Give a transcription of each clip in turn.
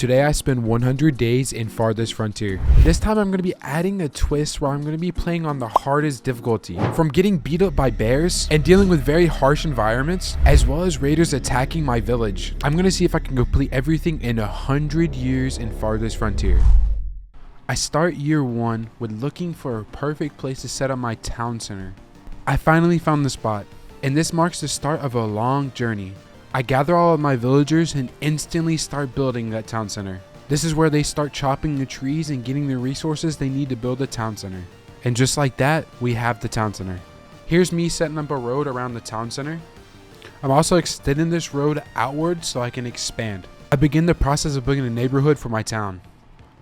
Today I spend 100 days in Farthest Frontier. This time I'm going to be adding a twist where I'm going to be playing on the hardest difficulty. From getting beat up by bears and dealing with very harsh environments, as well as raiders attacking my village. I'm going to see if I can complete everything in 100 years in Farthest Frontier. I start year 1 with looking for a perfect place to set up my town center. I finally found the spot, and this marks the start of a long journey. I gather all of my villagers and instantly start building that town center. This is where they start chopping the trees and getting the resources they need to build the town center. And just like that, we have the town center. Here's me setting up a road around the town center. I'm also extending this road outward so I can expand. I begin the process of building a neighborhood for my town.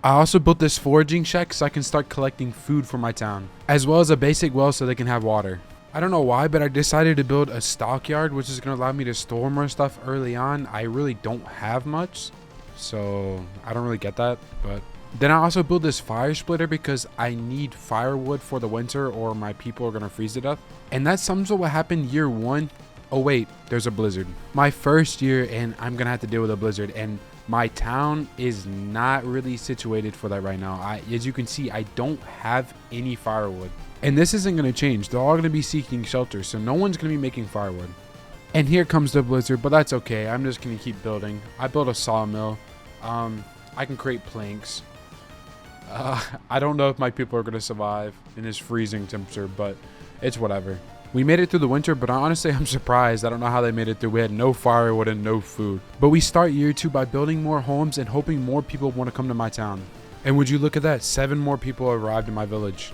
I also built this foraging shack so I can start collecting food for my town, as well as a basic well so they can have water. I don't know why, but I decided to build a stockyard, which is going to allow me to store more stuff early on. I really don't have much, so I don't really get that. But then I also built this fire splitter because I need firewood for the winter or my people are going to freeze to death. And that sums up what happened year 1. Oh wait, there's a blizzard. My first year, and I'm going to have to deal with a blizzard. And my town is not really situated for that right now. As you can see, I don't have any firewood. And this isn't going to change. They're all going to be seeking shelter, so no one's going to be making firewood. And here comes the blizzard, but that's okay. I'm just going to keep building. I built a sawmill. I can create planks. I don't know if my people are going to survive in this freezing temperature, but it's whatever. We made it through the winter, but honestly, I'm surprised. I don't know how they made it through. We had no firewood and no food. But we start year 2 by building more homes and hoping more people want to come to my town. And would you look at that? 7 more people arrived in my village.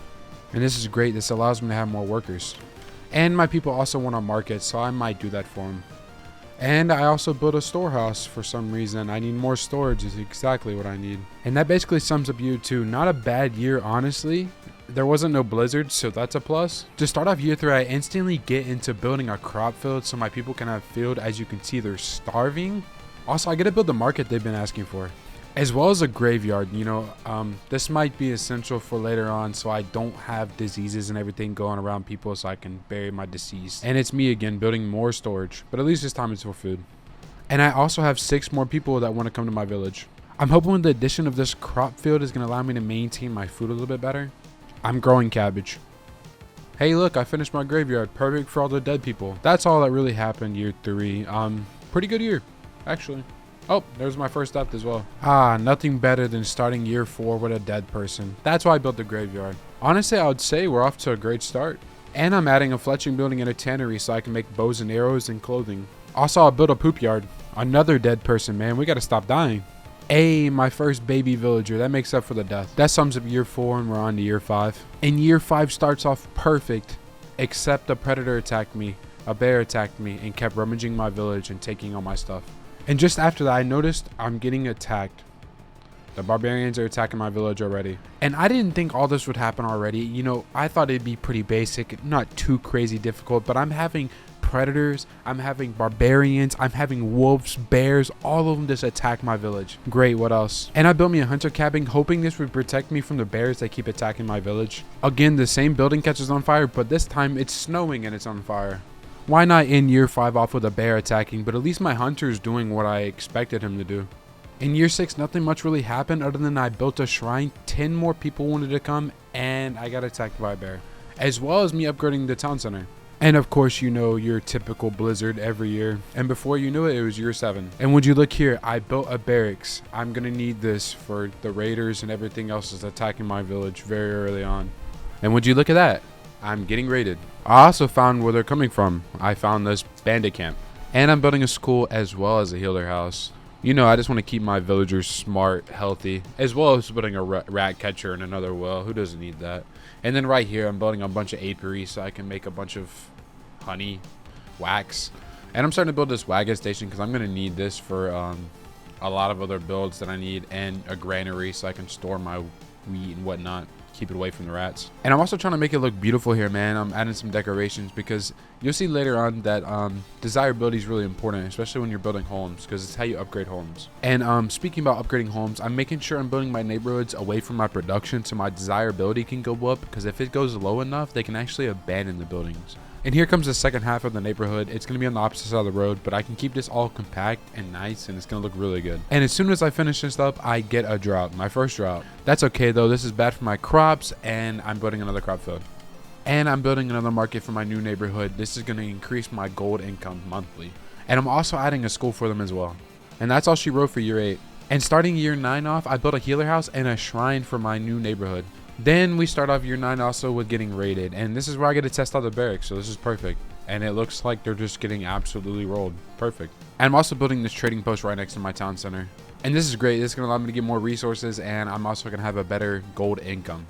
And this is great. This allows me to have more workers. And my people also want a market, so I might do that for them. And I also built a storehouse for some reason. I need more storage is exactly what I need. And that basically sums up year 2. Not a bad year, honestly. There wasn't no blizzard, so that's a plus. To start off year 3, I instantly get into building a crop field so my people can have field. As you can see, they're starving. Also, I get to build the market they've been asking for, as well as a graveyard. This might be essential for later on so I don't have diseases and everything going around people, so I can bury my deceased. And it's me again building more storage, but at least this time it's for food. And I also have 6 more people that want to come to my village. I'm hoping with the addition of this crop field is going to allow me to maintain my food a little bit better. I'm growing cabbage. Hey look, I finished my graveyard. Perfect for all the dead people. That's all that really happened year 3. Pretty good year, actually. Oh, there's my first death as well. Nothing better than starting year 4 with a dead person. That's why I built the graveyard. Honestly, I would say we're off to a great start. And I'm adding a fletching building and a tannery so I can make bows and arrows and clothing. Also, I built a poop yard. Another dead person, man. We gotta stop dying. Hey, my first baby villager. That makes up for the death. That sums up year 4 and we're on to year 5. And year 5 starts off perfect, except a predator attacked me, a bear attacked me, and kept rummaging my village and taking all my stuff. And just after that, I noticed I'm getting attacked. The barbarians are attacking my village already. And I didn't think all this would happen already. I thought it'd be pretty basic, not too crazy difficult, but I'm having predators, I'm having barbarians, I'm having wolves, bears, all of them just attack my village. Great, what else? And I built me a hunter cabin, hoping this would protect me from the bears that keep attacking my village. Again, the same building catches on fire, but this time it's snowing and it's on fire. Why not end year 5 off with a bear attacking, but at least my hunter's doing what I expected him to do. In year 6, nothing much really happened other than I built a shrine, 10 more people wanted to come, and I got attacked by a bear. As well as me upgrading the town center. And of course, your typical blizzard every year. And before you knew it, it was year 7. And would you look here, I built a barracks. I'm gonna need this for the raiders and everything else that's attacking my village very early on. And would you look at that? I'm getting raided. I also found where they're coming from. I found this bandit camp. And I'm building a school as well as a healer house. I just want to keep my villagers smart, healthy, as well as putting a rat catcher in another well. Who doesn't need that? And then right here, I'm building a bunch of apiaries so I can make a bunch of honey, wax. And I'm starting to build this wagon station because I'm going to need this for a lot of other builds that I need, and a granary so I can store my wheat and whatnot. Keep it away from the rats. And I'm also trying to make it look beautiful here, man. I'm adding some decorations because you'll see later on that desirability is really important, especially when you're building homes, because it's how you upgrade homes. And speaking about upgrading homes, I'm making sure I'm building my neighborhoods away from my production so my desirability can go up, because if it goes low enough, they can actually abandon the buildings. And here comes the second half of the neighborhood. It's going to be on the opposite side of the road, but I can keep this all compact and nice, and it's going to look really good. And as soon as I finish this up, I get a drought, my first drought. That's okay though. This is bad for my crops, and I'm building another crop field. And I'm building another market for my new neighborhood. This is going to increase my gold income monthly. And I'm also adding a school for them as well. And that's all she wrote for year 8. And starting year 9 off, I built a healer house and a shrine for my new neighborhood. Then we start off year 9 also with getting raided, and this is where I get to test out the barracks, so this is perfect. And it looks like they're just getting absolutely rolled. Perfect. And I'm also building this trading post right next to my town center. And this is great. This is going to allow me to get more resources, and I'm also going to have a better gold income.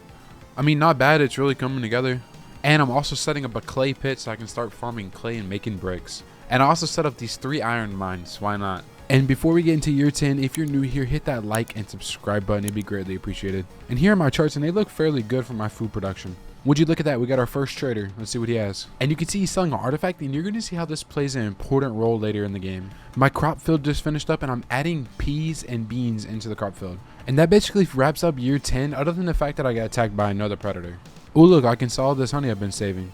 I mean, not bad. It's really coming together. And I'm also setting up a clay pit so I can start farming clay and making bricks. And I also set up these 3 iron mines. Why not? And before we get into year 10, if you're new here, hit that like and subscribe button. It'd be greatly appreciated. And here are my charts, and they look fairly good for my food production. Would you look at that? We got our first trader. Let's see what he has. And you can see he's selling an artifact, and you're going to see how this plays an important role later in the game. My crop field just finished up, and I'm adding peas and beans into the crop field. And that basically wraps up year 10, other than the fact that I got attacked by another predator. Oh, look, I can sell all this honey I've been saving.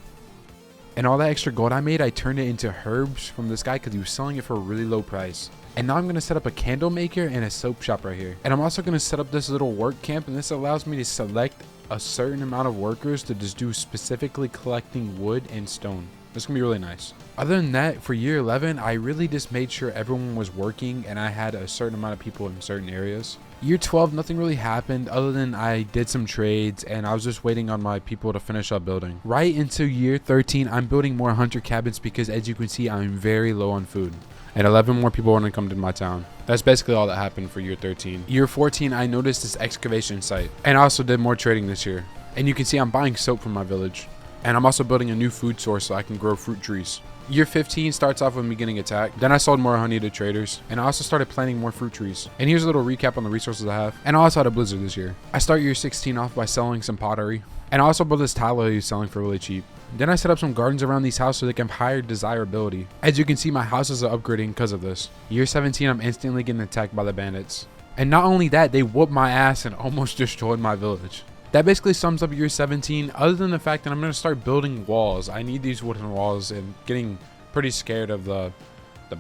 And all that extra gold I made, I turned it into herbs from this guy because he was selling it for a really low price. And now I'm going to set up a candle maker and a soap shop right here. And I'm also going to set up this little work camp, and this allows me to select a certain amount of workers to just do specifically collecting wood and stone. This is going to be really nice. Other than that, for year 11, I really just made sure everyone was working and I had a certain amount of people in certain areas. Year 12, nothing really happened other than I did some trades and I was just waiting on my people to finish up building. Right into year 13, I'm building more hunter cabins because, as you can see, I'm very low on food. And 11 more people want to come to my town. That's basically all that happened for year 13. Year 14, I noticed this excavation site. And I also did more trading this year. And you can see I'm buying soap from my village. And I'm also building a new food source so I can grow fruit trees. Year 15 starts off with me getting attacked. Then I sold more honey to traders. And I also started planting more fruit trees. And here's a little recap on the resources I have. And I also had a blizzard this year. I start year 16 off by selling some pottery. And I also built this tile I was selling for really cheap. Then I set up some gardens around these houses so they can have higher desirability. As you can see, my houses are upgrading because of this. Year 17, I'm instantly getting attacked by the bandits. And not only that, they whooped my ass and almost destroyed my village. That basically sums up year 17, other than the fact that I'm going to start building walls. I need these wooden walls and getting pretty scared of the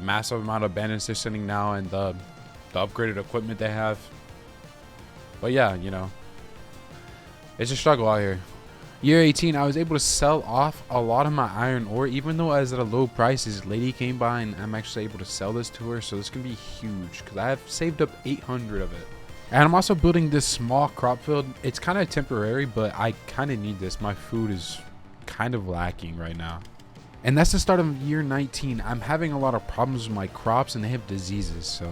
massive amount of bandits they're sending now and the upgraded equipment they have. But yeah, you know, it's a struggle out here. Year 18, I was able to sell off a lot of my iron ore, even though I was at a low price. This lady came by and I'm actually able to sell this to her, so this can be huge because I have saved up 800 of it. And I'm also building this small crop field. It's kind of temporary, but I kind of need this. My food is kind of lacking right now. And that's the start of year 19. I'm having a lot of problems with my crops and they have diseases, so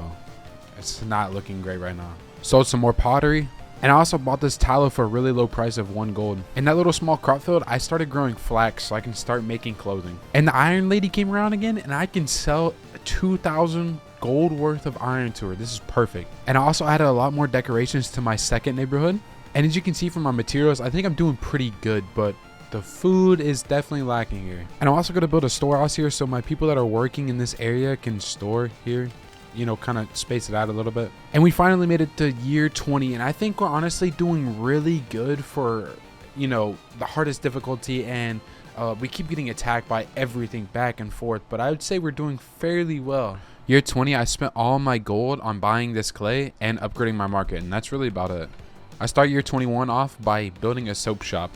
it's not looking great right now. Sold some more pottery. And I also bought this tallow for a really low price of 1 gold. In that little small crop field, I started growing flax so I can start making clothing. And the iron lady came around again and I can sell 2,000 gold worth of iron to her. This is perfect. And I also added a lot more decorations to my second neighborhood. And as you can see from my materials, I think I'm doing pretty good, but the food is definitely lacking here. And I'm also going to build a storehouse here so my people that are working in this area can store here. You know, kind of space it out a little bit. And we finally made it to year 20, and I think we're honestly doing really good for, you know, the hardest difficulty, and we keep getting attacked by everything back and forth, but I would say we're doing fairly well. Year 20, I spent all my gold on buying this clay and upgrading my market, and that's really about it. I start year 21 off by building a soap shop.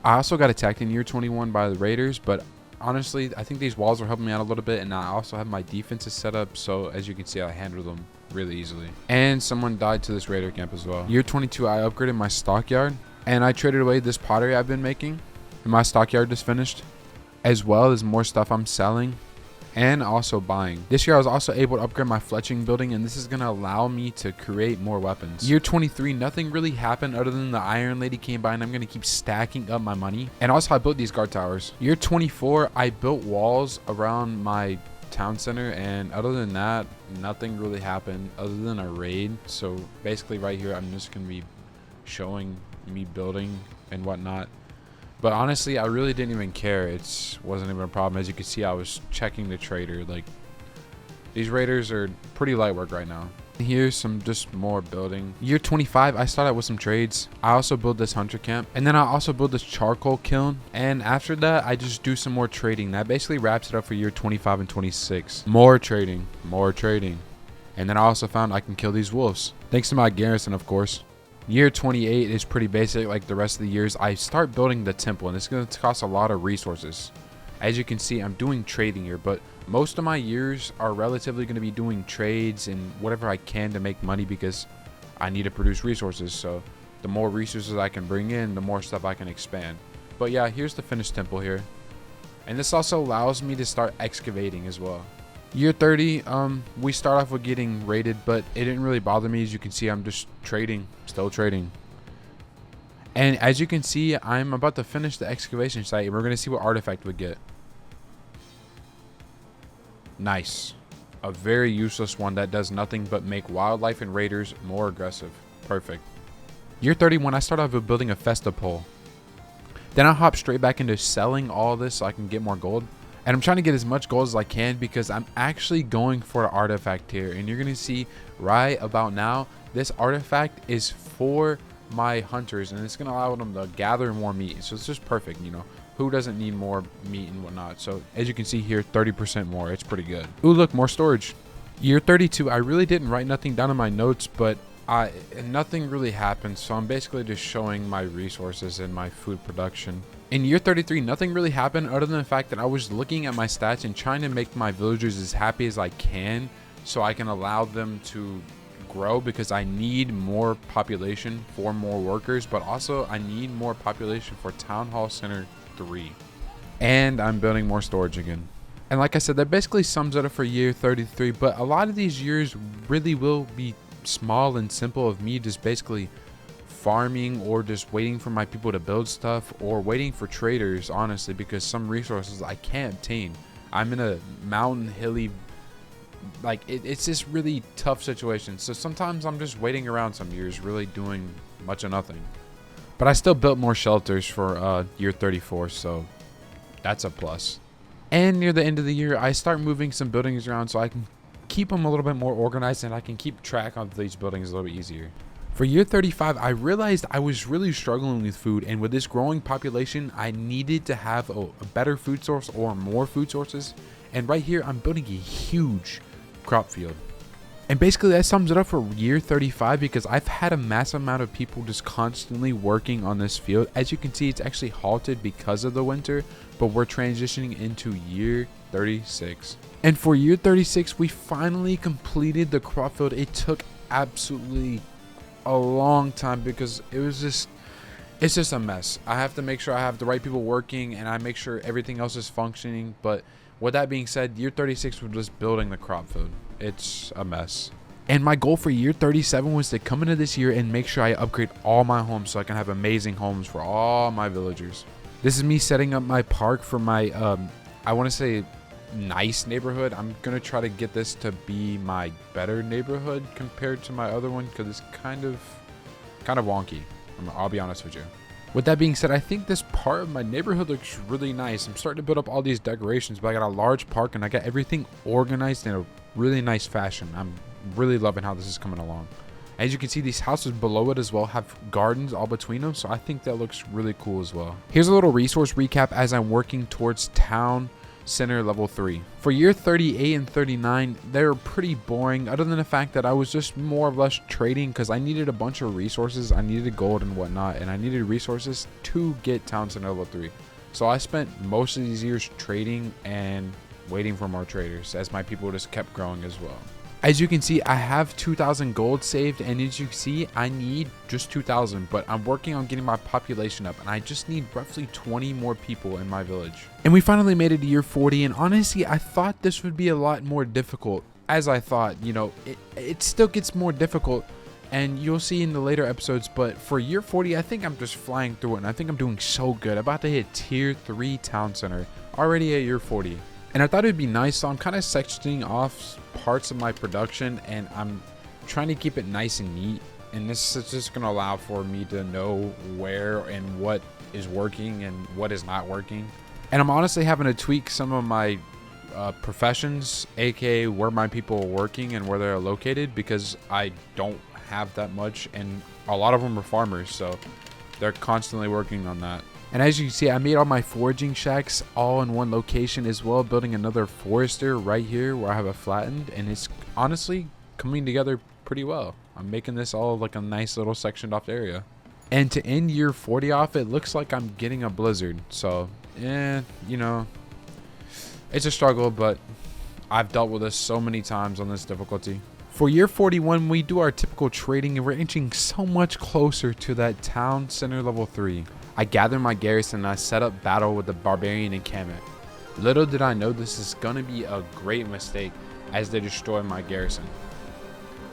I also got attacked in year 21 by the raiders, but honestly, I think these walls are helping me out a little bit, and I also have my defenses set up, so as you can see, I handle them really easily. And someone died to this raider camp as well. Year 22, I upgraded my stockyard, and I traded away this pottery I've been making, and my stockyard is finished, as well as more stuff I'm selling and also buying. This year I was also able to upgrade my fletching building, and this is going to allow me to create more weapons. Year 23, nothing really happened other than the iron lady came by, and I'm going to keep stacking up my money. And also I built these guard towers. Year 24, I built walls around my town center, and other than that, nothing really happened other than a raid. So basically right here, I'm just going to be showing me building and whatnot. But honestly, I really didn't even care. It wasn't even a problem. As you can see, I was checking the trader. Like, these raiders are pretty light work right now. Here's some just more building. Year 25, I start out with some trades. I also build this hunter camp, and then I also build this charcoal kiln. And after that, I just do some more trading. That basically wraps it up for year 25 and 26. More trading, more trading. And then I also found I can kill these wolves, thanks to my garrison, of course. Year 28 is pretty basic like the rest of the years. I start building the temple, and it's going to cost a lot of resources. As you can see, I'm doing trading here, but most of my years are relatively going to be doing trades and whatever I can to make money, because I need to produce resources. So the more resources I can bring in, the more stuff I can expand. But yeah, here's the finished temple here. And this also allows me to start excavating as well. Year 30, we start off with getting raided, but it didn't really bother me. As you can see, I'm just trading, still trading. And as you can see, I'm about to finish the excavation site, and we're going to see what artifact we get. Nice. A very useless one that does nothing but make wildlife and raiders more aggressive. Perfect. Year 31, I start off with building a festa pole. Then I hop straight back into selling all this so I can get more gold. And I'm trying to get as much gold as I can, because I'm actually going for an artifact here. And you're going to see right about now, this artifact is for my hunters, and it's going to allow them to gather more meat. So it's just perfect, you know. Who doesn't need more meat and whatnot? So as you can see here, 30% more. It's pretty good. Ooh, look, more storage. Year 32, I really didn't write nothing down in my notes, but nothing really happened. So I'm basically just showing my resources and my food production. In year 33, nothing really happened other than the fact that I was looking at my stats and trying to make my villagers as happy as I can, so I can allow them to grow, because I need more population for more workers, but also I need more population for Town Hall Center 3. And I'm building more storage again. And like I said, that basically sums it up for year 33, but a lot of these years really will be small and simple of me just basically farming, or just waiting for my people to build stuff, or waiting for traders, honestly, because some resources I can't obtain. I'm in a mountain, hilly, like it's just really tough situation. So sometimes I'm just waiting around some years, really doing much of nothing. But I still built more shelters for year 34, so that's a plus. And near the end of the year, I start moving some buildings around so I can keep them a little bit more organized, and I can keep track of these buildings a little bit easier. For year 35, I realized I was really struggling with food, and with this growing population, I needed to have a better food source, or more food sources. And right here, I'm building a huge crop field. And basically that sums it up for year 35, because I've had a massive amount of people just constantly working on this field. As you can see, it's actually halted because of the winter, but we're transitioning into year 36. And for year 36, we finally completed the crop field. It took absolutely a long time, because it's just a mess. I have to make sure I have the right people working, and I make sure everything else is functioning. But with that being said, year 36 was just building the crop field. It's a mess. And my goal for year 37 was to come into this year and make sure I upgrade all my homes so I can have amazing homes for all my villagers. This is me setting up my park for my, I want to say nice neighborhood. I'm going to try to get this to be my better neighborhood compared to my other one, because it's kind of wonky. I'll be honest with you. With that being said, I think this part of my neighborhood looks really nice. I'm starting to build up all these decorations, but I got a large park and I got everything organized in a really nice fashion. I'm really loving how this is coming along. As you can see, these houses below it as well have gardens all between them, so I think that looks really cool as well. Here's a little resource recap as I'm working towards Town Center level 3. For year 38 and 39, they were pretty boring, other than the fact that I was just more or less trading, because I needed a bunch of resources. I needed gold and whatnot, and I needed resources to get Town Center level 3. So I spent most of these years trading and waiting for more traders, as my people just kept growing as well. As you can see, I have 2,000 gold saved, and as you can see, I need just 2,000, but I'm working on getting my population up, and I just need roughly 20 more people in my village. And we finally made it to year 40, and honestly, I thought this would be a lot more difficult. As I thought, you know, it still gets more difficult, and you'll see in the later episodes, but for year 40, I think I'm just flying through it, and I think I'm doing so good. About to hit tier 3 town center, already at year 40. And I thought it would be nice, so I'm kind of sectioning off parts of my production, and I'm trying to keep it nice and neat. And this is just going to allow for me to know where and what is working and what is not working. And I'm honestly having to tweak some of my professions, aka where my people are working and where they're located, because I don't have that much, and a lot of them are farmers, so they're constantly working on that. And as you can see, I made all my foraging shacks all in one location as well, building another forester right here where I have it flattened, and it's honestly coming together pretty well. I'm making this all like a nice little sectioned off area. And to end year 40 off, it looks like I'm getting a blizzard. So, you know, it's a struggle, but I've dealt with this so many times on this difficulty. For year 41, we do our typical trading, and we're inching so much closer to that town center level 3. I gather my garrison and I set up battle with the barbarian encampment. Little did I know this is going to be a great mistake as they destroy my garrison.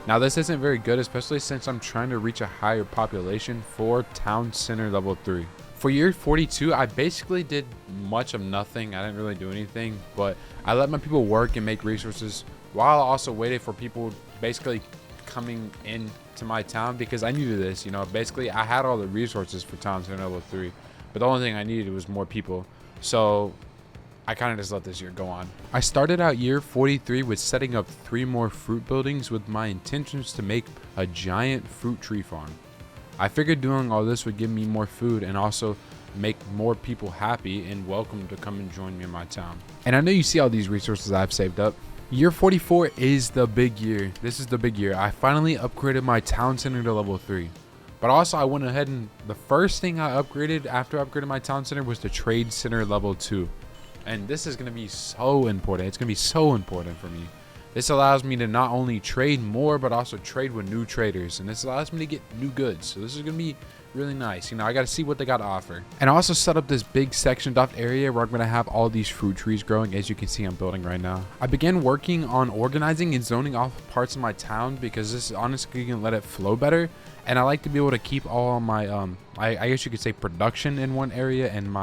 Now this isn't very good, especially since I'm trying to reach a higher population for town center level 3. For year 42, I basically did much of nothing. I didn't really do anything, but I let my people work and make resources while I also waited for people basically coming in to my town, because I needed this, you know. Basically I had all the resources for town center level 3, but the only thing I needed was more people, so I kind of just let this year go on. I started out year 43 with setting up 3 more fruit buildings with my intentions to make a giant fruit tree farm. I figured doing all this would give me more food and also make more people happy and welcome to come and join me in my town. And I know you see all these resources I've saved up. Year 44 is the big year. This is the big year. I finally upgraded my town center to level 3. But also I went ahead and the first thing I upgraded after I upgraded my town center was the trade center level 2. And this is going to be so important. It's going to be so important for me. This allows me to not only trade more, but also trade with new traders. And this allows me to get new goods. So this is going to be really nice. You know, I got to see what they got to offer. And I also set up this big sectioned off area where I'm going to have all these fruit trees growing, as you can see I'm building right now. I began working on organizing and zoning off parts of my town because this is honestly going to let it flow better. And I like to be able to keep all my, I guess you could say production in one area, and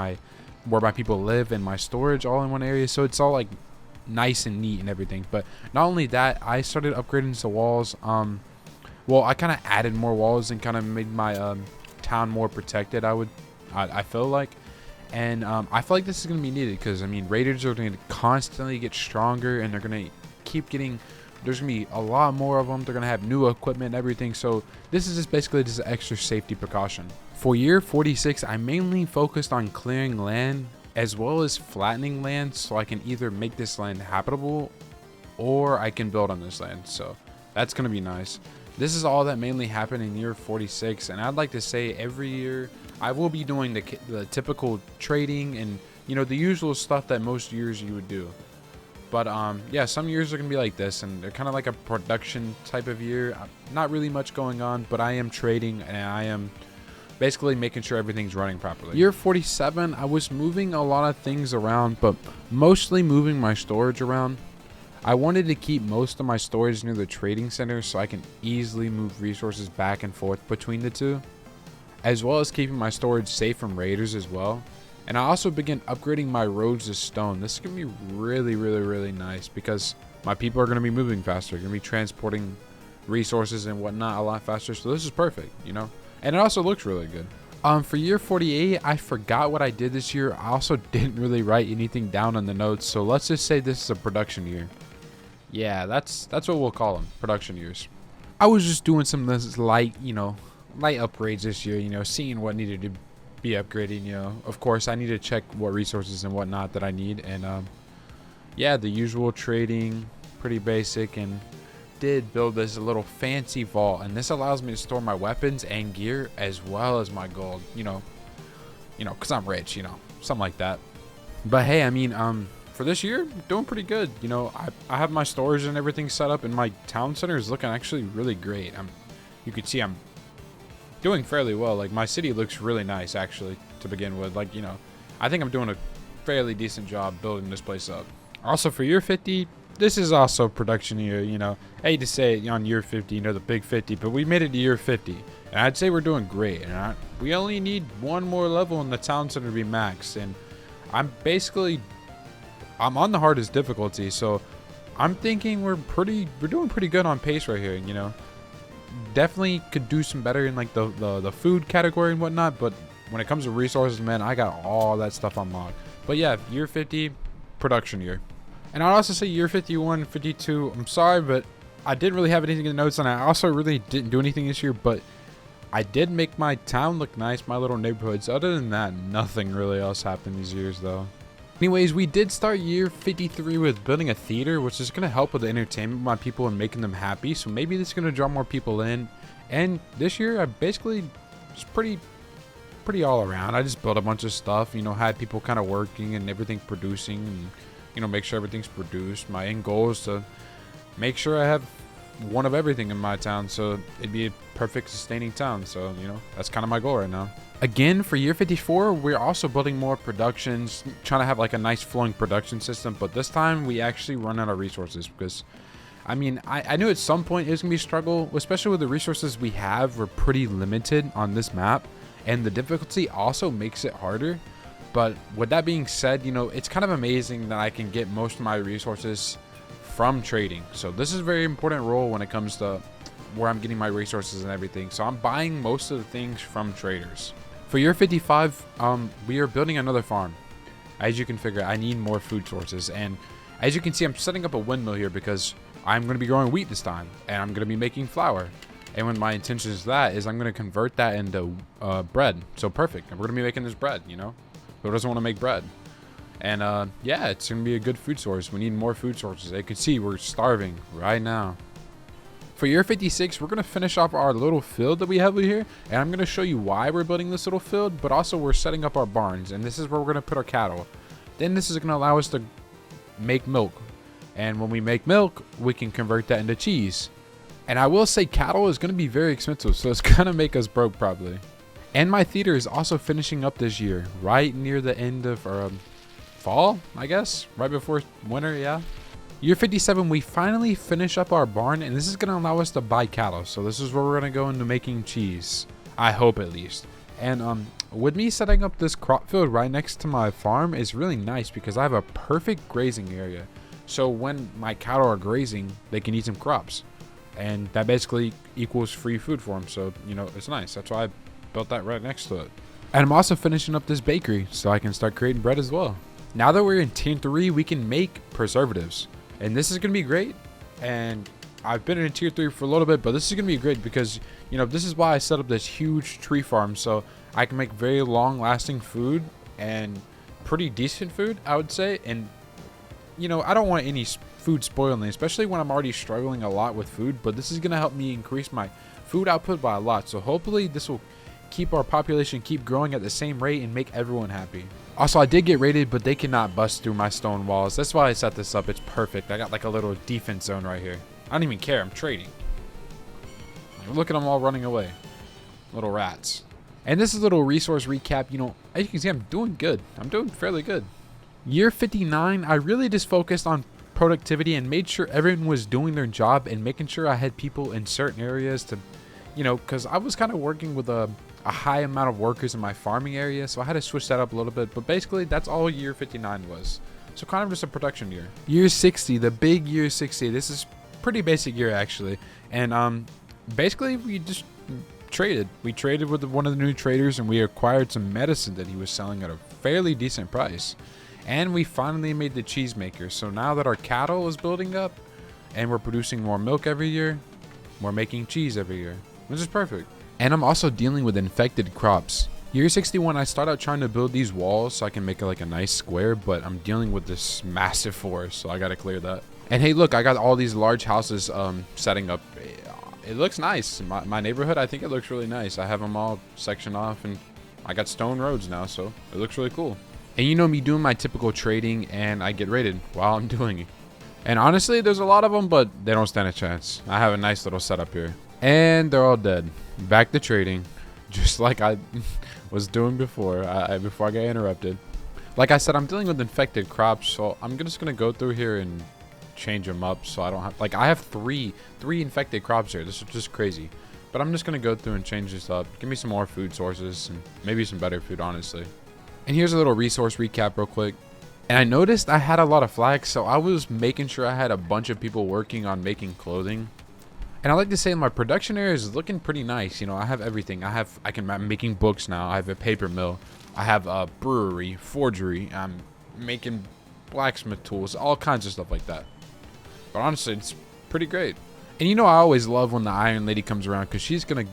where my people live and my storage all in one area. So it's all like nice and neat and everything. But not only that, I started upgrading the walls. Well, I kind of added more walls and kind of made my town more protected, I feel like. And I feel like this is going to be needed because, I mean, raiders are going to constantly get stronger, and they're going to keep getting, there's going to be a lot more of them. They're going to have new equipment and everything. So this is just basically just an extra safety precaution. For year 46, I mainly focused on clearing land as well as flattening land, so I can either make this land habitable or I can build on this land. So that's going to be nice. This is all that mainly happened in year 46, and I'd like to say every year I will be doing the typical trading and, you know, the usual stuff that most years you would do. But yeah, some years are going to be like this, and they're kind of like a production type of year. Not really much going on, but I am trading and I am basically making sure everything's running properly. Year 47, I was moving a lot of things around, but mostly moving my storage around. I wanted to keep most of my storage near the trading center so I can easily move resources back and forth between the two, as well as keeping my storage safe from raiders as well. And I also began upgrading my roads to stone. This is going to be really, really, really nice because my people are going to be moving faster, going to be transporting resources and whatnot a lot faster. So this is perfect, you know. And it also looks really good. For year 48, I forgot what I did this year. I also didn't really write anything down on the notes. So let's just say this is a production year. Yeah, that's what we'll call them, production years. I was just doing some of this light upgrades this year, you know, seeing what needed to be upgraded, you know. Of course, I need to check what resources and whatnot that I need. And yeah, the usual trading, pretty basic, and did build this little fancy vault, and this allows me to store my weapons and gear as well as my gold, you know, because I'm rich, you know, something like that. But hey, I mean, for this year, doing pretty good. You know, I have my storage and everything set up, and my town center is looking actually really great. You can see I'm doing fairly well. Like, my city looks really nice actually to begin with. Like, you know, I think I'm doing a fairly decent job building this place up. Also, for year 50, this is also production year, you know. I hate to say it on year 50, you know, the big 50, but we made it to year 50. And I'd say we're doing great. And we only need one more level in the town center to be maxed. And I'm on the hardest difficulty, so I'm thinking we're doing pretty good on pace right here, you know. Definitely could do some better in like the food category and whatnot, but when it comes to resources, man, I got all that stuff unlocked. But yeah, year 50, production year. And I'd also say year 51, 52, I'm sorry, but I didn't really have anything in the notes, and I also really didn't do anything this year, but I did make my town look nice, my little neighborhoods. Other than that, nothing really else happened these years, though. Anyways, we did start year 53 with building a theater, which is going to help with the entertainment of my people and making them happy. So maybe this is going to draw more people in. And this year, I basically was pretty all around. I just built a bunch of stuff, you know, had people kind of working and everything producing and, you know, make sure everything's produced. My end goal is to make sure I have one of everything in my town, so it'd be a perfect sustaining town. So, you know, that's kind of my goal right now. Again, for year 54, we're also building more productions, trying to have like a nice flowing production system, but this time we actually run out of resources because, I mean, I knew at some point it was gonna be a struggle, especially with the resources we have. We're pretty limited on this map, and the difficulty also makes it harder. But with that being said, you know, it's kind of amazing that I can get most of my resources from trading. So this is a very important role when it comes to where I'm getting my resources and everything. So I'm buying most of the things from traders. For year 55, we are building another farm. As you can figure, I need more food sources. And as you can see, I'm setting up a windmill here because I'm going to be growing wheat this time. And I'm going to be making flour. And when my intention is that, is I'm going to convert that into bread. So perfect. And we're going to be making this bread, you know. Who doesn't want to make bread? And yeah, it's going to be a good food source. We need more food sources. As you can see, we're starving right now. For year 56, we're going to finish off our little field that we have over here. And I'm going to show you why we're building this little field. But also, we're setting up our barns. And this is where we're going to put our cattle. Then this is going to allow us to make milk. And when we make milk, we can convert that into cheese. And I will say cattle is going to be very expensive. So it's going to make us broke probably. And my theater is also finishing up this year. Right near the end of fall, I guess. Right before winter, yeah. Year 57, we finally finish up our barn, and this is going to allow us to buy cattle. So this is where we're going to go into making cheese. I hope at least. And with me setting up this crop field right next to my farm is really nice because I have a perfect grazing area. So when my cattle are grazing, they can eat some crops. And that basically equals free food for them. So, you know, it's nice. That's why I built that right next to it. And I'm also finishing up this bakery so I can start creating bread as well. Now that we're in tier 3, we can make preservatives. And this is going to be great. And I've been in tier 3 for a little bit, but this is going to be great because, you know, this is why I set up this huge tree farm. So I can make very long lasting food and pretty decent food, I would say. And, you know, I don't want any food spoiling, especially when I'm already struggling a lot with food. But this is going to help me increase my food output by a lot. So hopefully this will keep our population keep growing at the same rate and make everyone happy. Also, I did get raided, but they cannot bust through my stone walls. That's why I set this up. It's perfect. I got like a little defense zone right here. I don't even care. I'm trading. Look at them all running away. Little rats. And this is a little resource recap. You know, as you can see, I'm doing good. I'm doing fairly good. Year 59, I really just focused on productivity and made sure everyone was doing their job and making sure I had people in certain areas to, you know, because I was kind of working with a high amount of workers in my farming area, so I had to switch that up a little bit. But basically, that's all year 59 was. So kind of just a production year. Year 60, the big year 60. This is pretty basic year actually, and basically we just traded. We traded with one of the new traders, and we acquired some medicine that he was selling at a fairly decent price. And we finally made the cheese maker. So now that our cattle is building up, and we're producing more milk every year, we're making cheese every year, which is perfect. And I'm also dealing with infected crops. Year 61, I start out trying to build these walls so I can make it like a nice square, but I'm dealing with this massive forest, so I gotta clear that. And hey, look, I got all these large houses setting up. It looks nice. My neighborhood, I think it looks really nice. I have them all sectioned off, and I got stone roads now, so it looks really cool. And you know me doing my typical trading, and I get raided while I'm doing it. And honestly, there's a lot of them, but they don't stand a chance. I have a nice little setup here. And they're all dead. Back to trading, just like I was doing before I got interrupted. Like I said, I'm dealing with infected crops, so I'm just gonna go through here and change them up so I don't have, like, I have three infected crops here. This is just crazy. But I'm just gonna go through and change this up. Give me some more food sources and maybe some better food, honestly. And here's a little resource recap real quick. And I noticed I had a lot of flags, so I was making sure I had a bunch of people working on making clothing. And I like to say my production area is looking pretty nice. You know, I have everything. I'm making books now. I have a paper mill. I have a brewery, forgery. I'm making blacksmith tools, all kinds of stuff like that. But honestly, it's pretty great. And you know, I always love when the Iron Lady comes around because she's going to,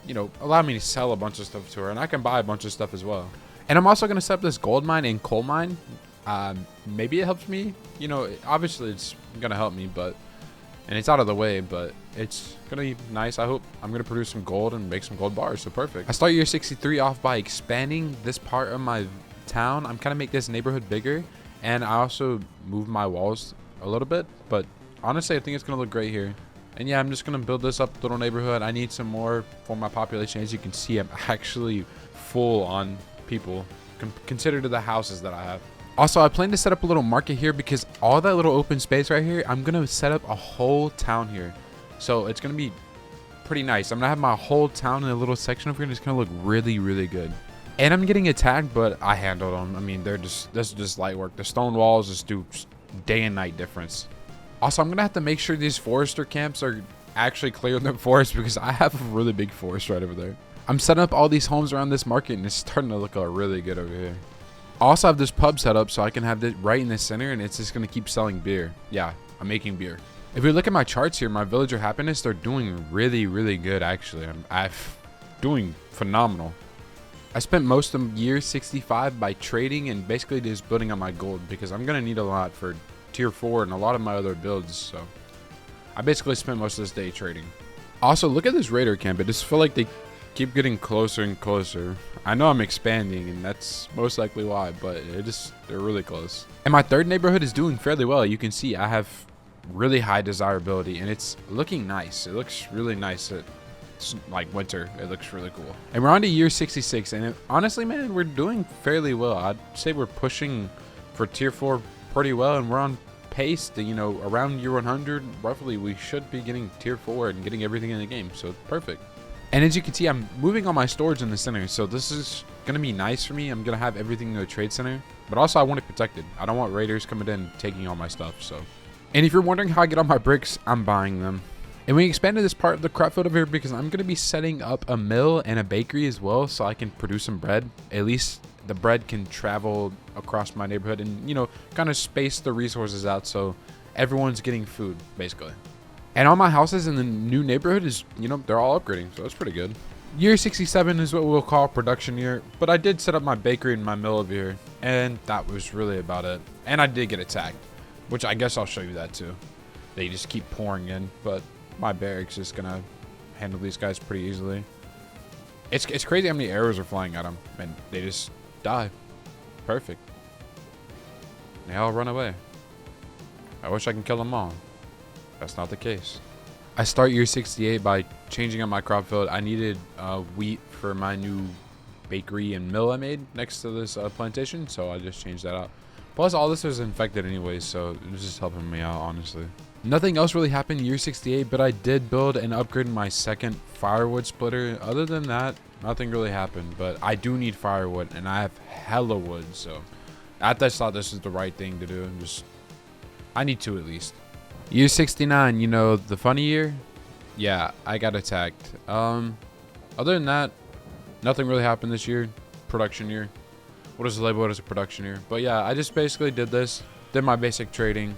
you know, allow me to sell a bunch of stuff to her, and I can buy a bunch of stuff as well. And I'm also going to set up this gold mine and coal mine. Maybe it helps me, you know, obviously it's going to help me, but, and it's out of the way, but it's going to be nice. I hope I'm going to produce some gold and make some gold bars. So perfect. I start year 63 off by expanding this part of my town. I'm kind of make this neighborhood bigger, and I also move my walls a little bit, but honestly, I think it's going to look great here. And yeah, I'm just going to build this up little neighborhood. I need some more for my population. As you can see, I'm actually full on people considered to the houses that I have. Also, I plan to set up a little market here because all that little open space right here, I'm going to set up a whole town here. So it's going to be pretty nice. I'm going to have my whole town in a little section over here, and it's going to look really, really good. And I'm getting attacked, but I handled them. I mean, this is just light work. The stone walls just do day and night difference. Also, I'm going to have to make sure these forester camps are actually clear in the forest because I have a really big forest right over there. I'm setting up all these homes around this market, and it's starting to look really good over here. I also have this pub set up so I can have it right in the center, and it's just going to keep selling beer. Yeah, I'm making beer. If you look at my charts here, my villager happiness, they're doing really, really good, actually. I'm doing phenomenal. I spent most of year 65 by trading and basically just building on my gold because I'm going to need a lot for tier 4 and a lot of my other builds. So I basically spent most of this day trading. Also, look at this raider camp. I just feel like they keep getting closer and closer. I know I'm expanding, and that's most likely why, but they're really close. And my third neighborhood is doing fairly well. You can see I have really high desirability, and it's looking nice. It looks really nice. It's like winter. It looks really cool. And we're on to year 66, and honestly, man, we're doing fairly well. I'd say we're pushing for tier 4 pretty well, and we're on pace to, you know, around year 100 roughly we should be getting tier 4 and getting everything in the game. So perfect. And as you can see, I'm moving all my storage in the center, so this is gonna be nice for me. I'm gonna have everything in the trade center, but also I want it protected. I don't want raiders coming in and taking all my stuff. So, and if you're wondering how I get all my bricks, I'm buying them. And we expanded this part of the crop field over here because I'm gonna be setting up a mill and a bakery as well, so I can produce some bread. At least the bread can travel across my neighborhood and, you know, kind of space the resources out so everyone's getting food basically. And all my houses in the new neighborhood is, you know, they're all upgrading, so that's pretty good. Year 67 is what we'll call production year, but I did set up my bakery and my mill over here, and that was really about it. And I did get attacked, which I guess I'll show you that too. They just keep pouring in, but my barracks is gonna handle these guys pretty easily. It's crazy how many arrows are flying at them, and they just die. Perfect. They all run away. I wish I can kill them all. That's not the case. I start year 68 by changing up my crop field. I needed wheat for my new bakery and mill I made next to this plantation, so I just changed that out. Plus, all this was infected anyways, so it was just helping me out, honestly. Nothing else really happened year 68, but I did build and upgrade my second firewood splitter. Other than that, nothing really happened, but I do need firewood, and I have hella wood, so I just thought this was the right thing to do. I need 2 at least. Year 69, you know, the funny year? Yeah, I got attacked. Other than that, nothing really happened this year. Production year. What is the label as a production year? But yeah, I just basically did my basic trading.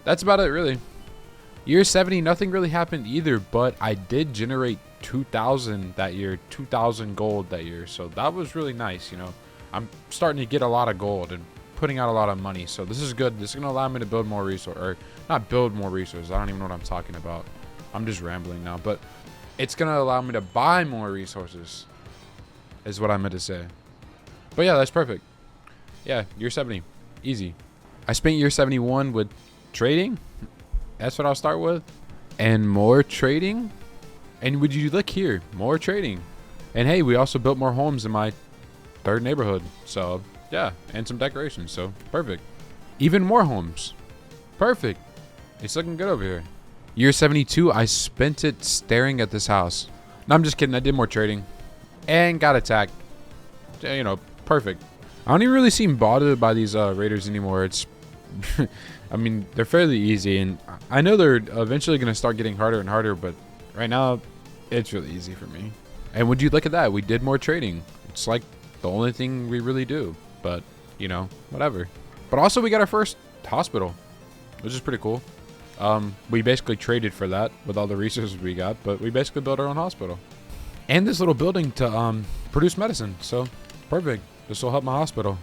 That's about it, really. Year 70, nothing really happened either, but I did generate 2,000 that year, 2,000 gold that year. So that was really nice, you know. I'm starting to get a lot of gold and putting out a lot of money, so this is good. This is gonna allow me to build more resources, or not build more resources. I don't even know what I'm talking about. I'm just rambling now, but it's gonna allow me to buy more resources is what I meant to say. But yeah, that's perfect. Yeah, year 70, easy. I spent year 71 with trading. That's what I'll start with, and more trading. And would you look here, more trading. And hey, we also built more homes in my third neighborhood, so yeah, and some decorations, so perfect. Even more homes. Perfect. It's looking good over here. Year 72, I spent it staring at this house. No, I'm just kidding. I did more trading and got attacked. You know, perfect. I don't even really seem bothered by these raiders anymore. It's, I mean, they're fairly easy, and I know they're eventually going to start getting harder and harder, but right now, it's really easy for me. And would you look at that? We did more trading. It's like the only thing we really do. But, you know, whatever. But also we got our first hospital, which is pretty cool. We basically traded for that with all the resources we got, but we basically built our own hospital. And this little building to produce medicine, so perfect. This will help my hospital.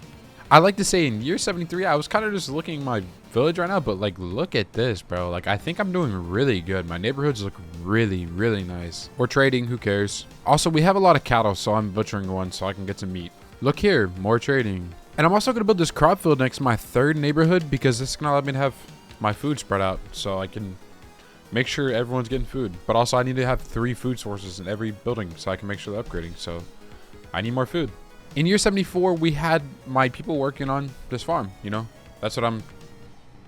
I like to say in year 73, I was kind of just looking at my village right now, but like, look at this, bro. Like, I think I'm doing really good. My neighborhoods look really, really nice. We're trading, who cares? Also, we have a lot of cattle, so I'm butchering one so I can get some meat. Look here, more trading. And I'm also going to build this crop field next to my third neighborhood because this is going to let me to have my food spread out so I can make sure everyone's getting food. But also, I need to have 3 food sources in every building so I can make sure they're upgrading. So I need more food. In year 74, we had my people working on this farm, you know. That's what I'm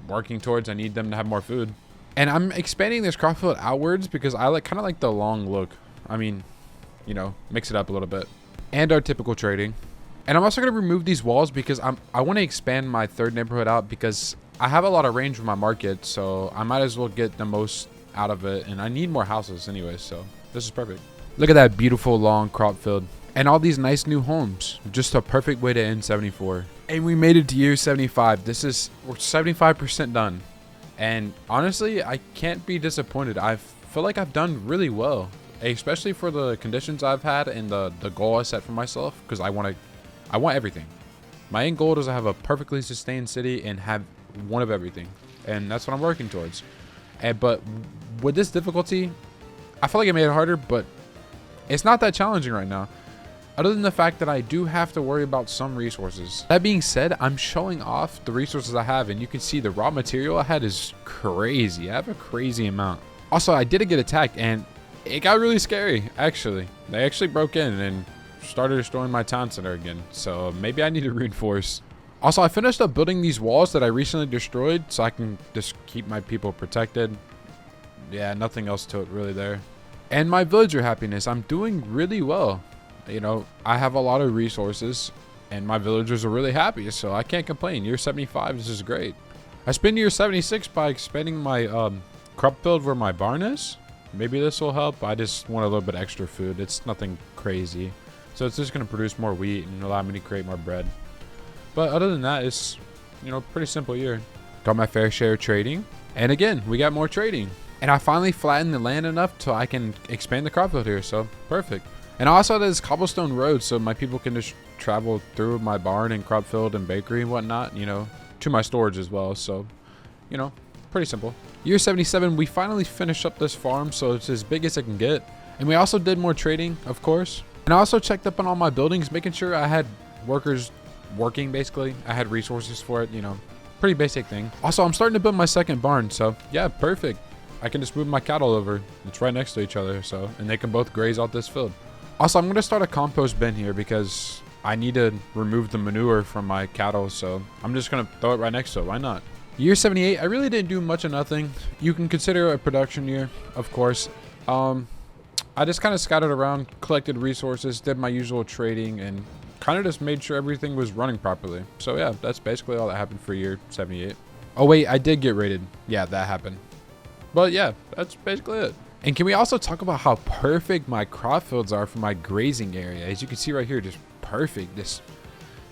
working towards. I need them to have more food. And I'm expanding this crop field outwards because I kind of like the long look. I mean, you know, mix it up a little bit. And our typical trading. And I'm also going to remove these walls because I want to expand my third neighborhood out because I have a lot of range with my market. So I might as well get the most out of it. And I need more houses anyway, so this is perfect. Look at that beautiful long crop field. And all these nice new homes. Just a perfect way to end 74. And we made it to year 75. We're 75% done. And honestly, I can't be disappointed. I feel like I've done really well. Especially for the conditions I've had and the goal I set for myself. Because I want everything. My end goal is to have a perfectly sustained city and have one of everything. And that's what I'm working towards. But with this difficulty, I feel like it made it harder. But it's not that challenging right now. Other than the fact that I do have to worry about some resources. That being said, I'm showing off the resources I have, and you can see the raw material I had is crazy. I have a crazy amount. Also, I did get attacked, and it got really scary, actually. They actually broke in and started destroying my town center again, so maybe I need to reinforce. Also, I finished up building these walls that I recently destroyed, so I can just keep my people protected. Yeah, nothing else to it really there. And my villager happiness, I'm doing really well. You know, I have a lot of resources and my villagers are really happy, so I can't complain. Year 75, this is great. I spent year 76 by expanding my crop field where my barn is. Maybe this will help. I just want a little bit extra food. It's nothing crazy. So it's just going to produce more wheat and allow me to create more bread. But other than that, it's, you know, pretty simple year. Got my fair share of trading. And again, we got more trading. And I finally flattened the land enough so I can expand the crop field here. So perfect. And I also have this cobblestone road so my people can just travel through my barn and crop field and bakery and whatnot, you know, to my storage as well. So, you know, pretty simple. Year 77, we finally finished up this farm, so it's as big as it can get. And we also did more trading, of course. And I also checked up on all my buildings, making sure I had workers working, basically. I had resources for it, you know, pretty basic thing. Also, I'm starting to build my second barn, so yeah, perfect. I can just move my cattle over. It's right next to each other, so, and they can both graze out this field. Also, I'm going to start a compost bin here because I need to remove the manure from my cattle. So I'm just going to throw it right next to it. Why not? Year 78, I really didn't do much of nothing. You can consider it a production year, of course. I just kind of scattered around, collected resources, did my usual trading, and kind of just made sure everything was running properly. So yeah, that's basically all that happened for year 78. Oh wait, I did get raided. Yeah, that happened. But yeah, that's basically it. And can we also talk about how perfect my crop fields are for my grazing area? As you can see right here, just perfect. This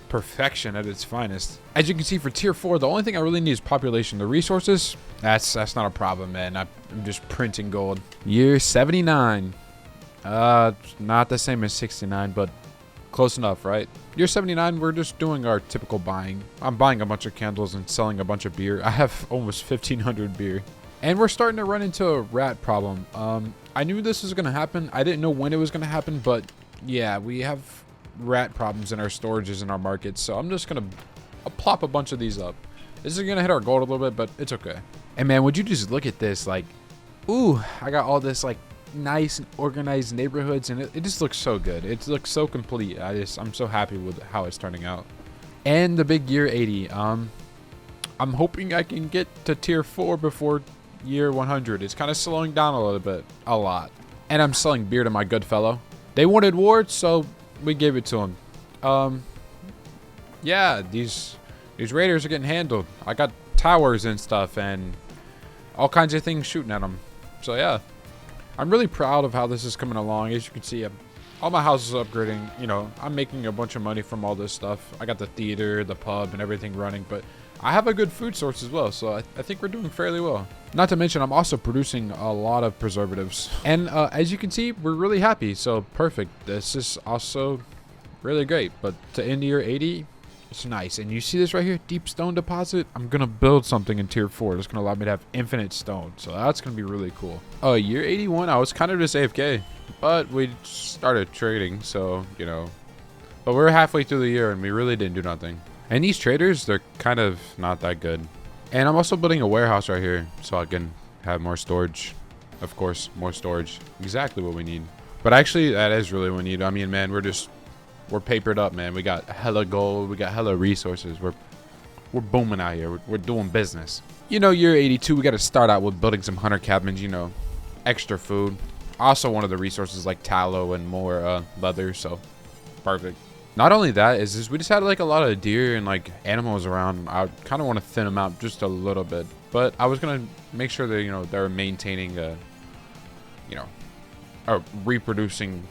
perfection at its finest. As you can see for tier 4, the only thing I really need is population. The resources, that's not a problem, man. I'm just printing gold. Year 79. Not the same as 69, but close enough, right? Year 79, we're just doing our typical buying. I'm buying a bunch of candles and selling a bunch of beer. I have almost 1,500 beer. And we're starting to run into a rat problem. I knew this was going to happen. I didn't know when it was going to happen, but yeah, we have rat problems in our storages in our markets. So I'm just going to plop a bunch of these up. This is going to hit our gold a little bit, but it's okay. And man, would you just look at this? Like, ooh, I got all this like nice and organized neighborhoods, and it just looks so good. It looks so complete. I'm so happy with how it's turning out. And the big year 80. I'm hoping I can get to tier 4 before year 100. It's kind of slowing down a little bit, a lot. And I'm selling beer to my good fellow. They wanted wards, so we gave it to them. Yeah, these raiders are getting handled. I got towers and stuff and all kinds of things shooting at them. So yeah, I'm really proud of how this is coming along. As you can see, all my houses are upgrading. You know, I'm making a bunch of money from all this stuff. I got the theater, the pub, and everything running, but I have a good food source as well, so I think we're doing fairly well. Not to mention, I'm also producing a lot of preservatives. And as you can see, we're really happy, so perfect. This is also really great, but to end year 80, it's nice. And you see this right here, deep stone deposit? I'm gonna build something in tier 4 that's gonna allow me to have infinite stone, so that's gonna be really cool. Year 81, I was kind of just AFK, but we started trading, so, you know. But we're halfway through the year, and we really didn't do nothing. And these traders, they're kind of not that good. And I'm also building a warehouse right here so I can have more storage. Of course, more storage. Exactly what we need. But actually, that is really what we need. I mean, man, we're papered up, man. We got hella gold. We got hella resources. We're booming out here. We're doing business. You know, year 82, we got to start out with building some hunter cabins, you know, extra food. Also, one of the resources like tallow and more leather, so perfect. Not only that, is we just had like a lot of deer and like animals around. I kind of want to thin them out just a little bit, but I was gonna make sure that, you know, they're maintaining a reproducing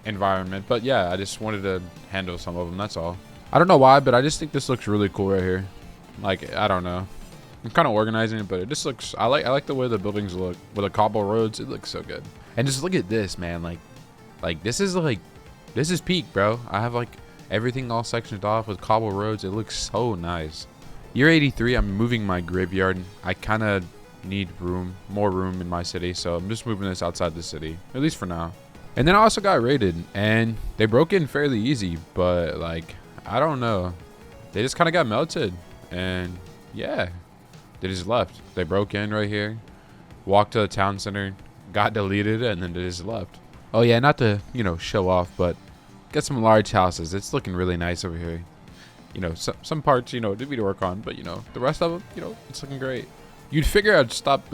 environment. But yeah, I just wanted to handle some of them. That's all. I don't know why, but I just think this looks really cool right here. Like, I don't know. I'm kind of organizing it, but it just looks. I like the way the buildings look with the cobble roads. It looks so good. And just look at this, man. Like this is peak, bro. I have like everything all sectioned off with cobble roads. It looks so nice. Year 83, I'm moving my graveyard. I kind of need more room in my city, so I'm just moving this outside the city, at least for now. And then I also got raided, and they broke in fairly easy, but like, I don't know. They just kind of got melted, and yeah, they just left. They broke in right here, walked to the town center, got deleted, and then they just left. Oh yeah, not to, you know, show off, but got some large houses. It's looking really nice over here. You know, some parts, you know, did need to work on, but you know, the rest of them, you know, it's looking great. You'd figure I'd stop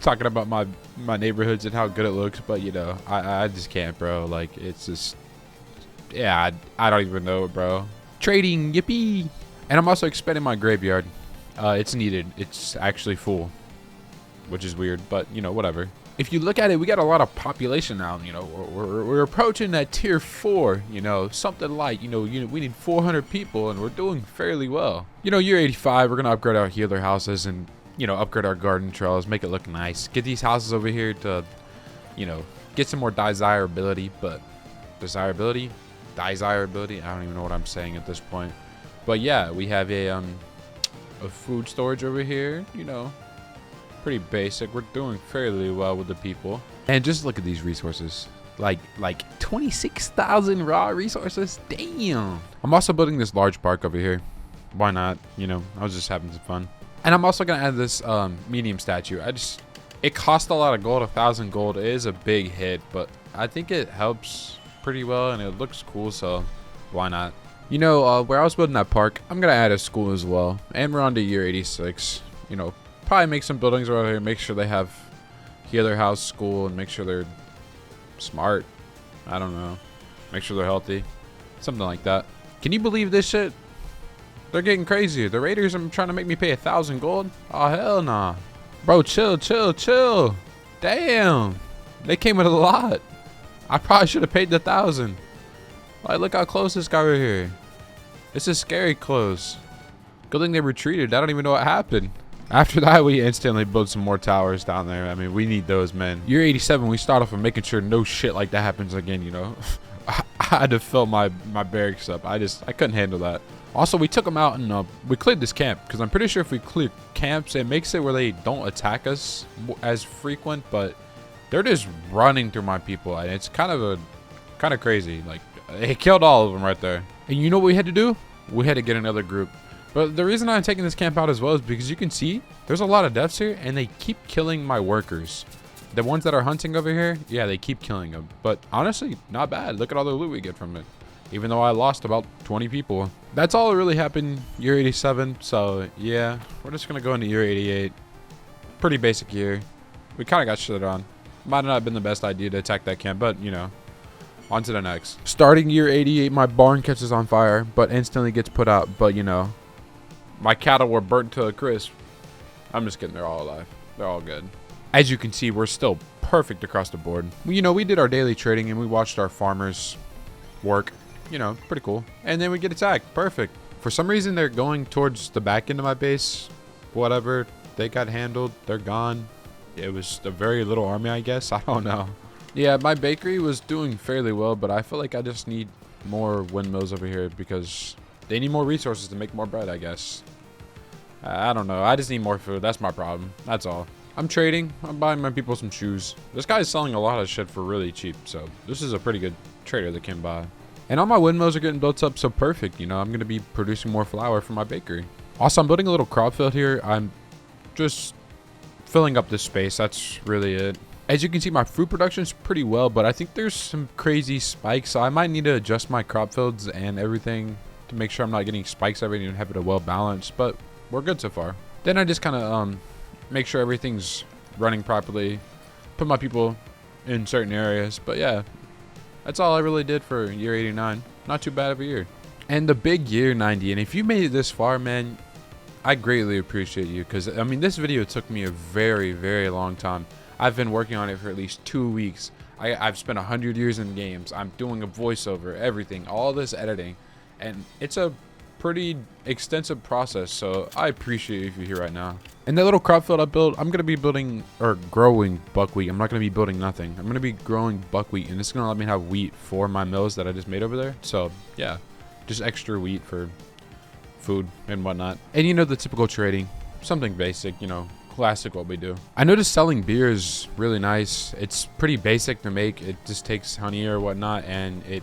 talking about my neighborhoods and how good it looks, but you know, I just can't, bro. Like, it's just, yeah, I don't even know, bro. Trading, yippee! And I'm also expanding my graveyard. It's needed. It's actually full, which is weird, but you know, whatever. If you look at it, we got a lot of population now. You know, we're approaching that tier 4. You know, something like, you know, we need 400 people, and we're doing fairly well. You know, year 85, we're gonna upgrade our healer houses and, you know, upgrade our garden trails, make it look nice. Get these houses over here to, you know, get some more desirability. But desirability, I don't even know what I'm saying at this point. But yeah, we have a food storage over here. You know, pretty basic. We're doing fairly well with the people. And just look at these resources. Like 26,000 raw resources. Damn. I'm also building this large park over here. Why not? You know, I was just having some fun. And I'm also gonna add this medium statue. It cost a lot of gold. 1,000 gold. It is a big hit, but I think it helps pretty well and it looks cool, so why not? You know, where I was building that park, I'm gonna add a school as well. And we're on to year 86. You know, probably make some buildings over here, make sure they have healer house, school, and make sure they're smart. I don't know. Make sure they're healthy. Something like that. Can you believe this shit? They're getting crazy. The raiders are trying to make me pay 1,000 gold. Oh, hell nah. Bro, chill. Damn. They came with a lot. I probably should have paid the 1,000. Like, look how close this guy right here. This is scary close. Good thing they retreated. I don't even know what happened. After that, we instantly built some more towers down there. I mean, we need those, man. Year 87, we start off with making sure no shit like that happens again, you know. I had to fill my barracks up. I couldn't handle that. Also, we took them out and we cleared this camp, because I'm pretty sure if we clear camps, it makes it where they don't attack us as frequent, but they're just running through my people, and it's kind of crazy. Like, it killed all of them right there. And you know what we had to do? We had to get another group. But the reason I'm taking this camp out as well is because you can see there's a lot of deaths here, and they keep killing my workers. The ones that are hunting over here, yeah, they keep killing them. But honestly, not bad. Look at all the loot we get from it. Even though I lost about 20 people. That's all that really happened year 87. So yeah, we're just gonna go into year 88. Pretty basic year. We kind of got shit on. Might not have been the best idea to attack that camp, but you know, on to the next. Starting year 88, my barn catches on fire, but instantly gets put out. But you know, my cattle were burnt to a crisp. I'm just kidding, they're all alive. They're all good. As you can see, we're still perfect across the board. You know, we did our daily trading and we watched our farmers work. You know, pretty cool. And then we get attacked. Perfect. For some reason, they're going towards the back end of my base. Whatever, they got handled. They're gone. It was a very little army, I guess. I don't know. Yeah, my bakery was doing fairly well, but I feel like I just need more windmills over here because they need more resources to make more bread, I guess. I don't know. I just need more food. That's my problem. That's all. I'm trading. I'm buying my people some shoes. This guy's selling a lot of shit for really cheap, so this is a pretty good trader that came by. And all my windmills are getting built up, so perfect. You know, I'm going to be producing more flour for my bakery. Also, I'm building a little crop field here. I'm just filling up this space. That's really it. As you can see, my fruit production is pretty well, but I think there's some crazy spikes, so I might need to adjust my crop fields and everything to make sure I'm not getting spikes everything and have it well balanced, but we're good so far. Then I just kind of make sure everything's running properly, put my people in certain areas, but yeah, that's all I really did for year 89. Not too bad of a year. And the big year 90, and if you made it this far, man, I greatly appreciate you, because I mean, this video took me a very, very long time. I've been working on it for at least 2 weeks. I've spent 100 years in games. I'm doing a voiceover, everything, all this editing, and it's a pretty extensive process, so I appreciate you if you're here right now. And that little crop field I built, I'm going to be building or growing buckwheat. I'm not going to be building nothing. I'm going to be growing buckwheat, and it's going to let me have wheat for my mills that I just made over there. So yeah, just extra wheat for food and whatnot. And you know, the typical trading, something basic, you know, classic what we do. I noticed selling beer is really nice. It's pretty basic to make. It just takes honey or whatnot, and it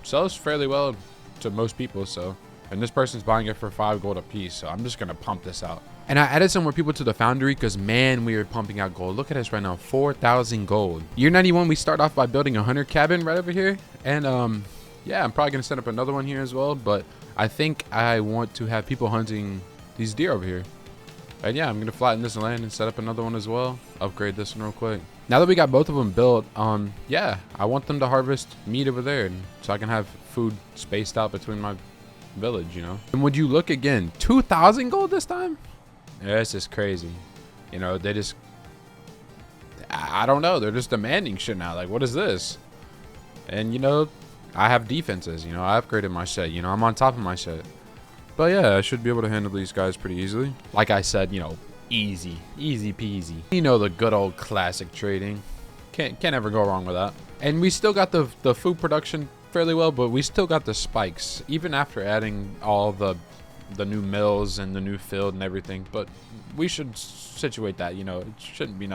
sells fairly well to most people. So, and this person's buying it for 5 gold a piece, so I'm just gonna pump this out. And I added some more people to the foundry because, man, we are pumping out gold. Look at us right now, 4,000 gold. Year 91, we start off by building a hunter cabin right over here, and yeah, I'm probably gonna set up another one here as well, but I think I want to have people hunting these deer over here. And yeah, I'm gonna flatten this land and set up another one as well. Upgrade this one real quick. Now that we got both of them built, yeah, I want them to harvest meat over there, so I can have food spaced out between my village, you know. And would you look again, 2,000 gold this time? Yeah, this is crazy. You know, they just, I don't know, they're just demanding shit now. Like, what is this? And you know, I have defenses. You know, I upgraded my shit. You know, I'm on top of my shit. But yeah, I should be able to handle these guys pretty easily. Like I said, you know, easy peasy. You know, the good old classic trading. Can't ever go wrong with that. And we still got the food production fairly well, but we still got the spikes, even after adding all the new mills and the new field and everything. But we should situate that, you know, it shouldn't be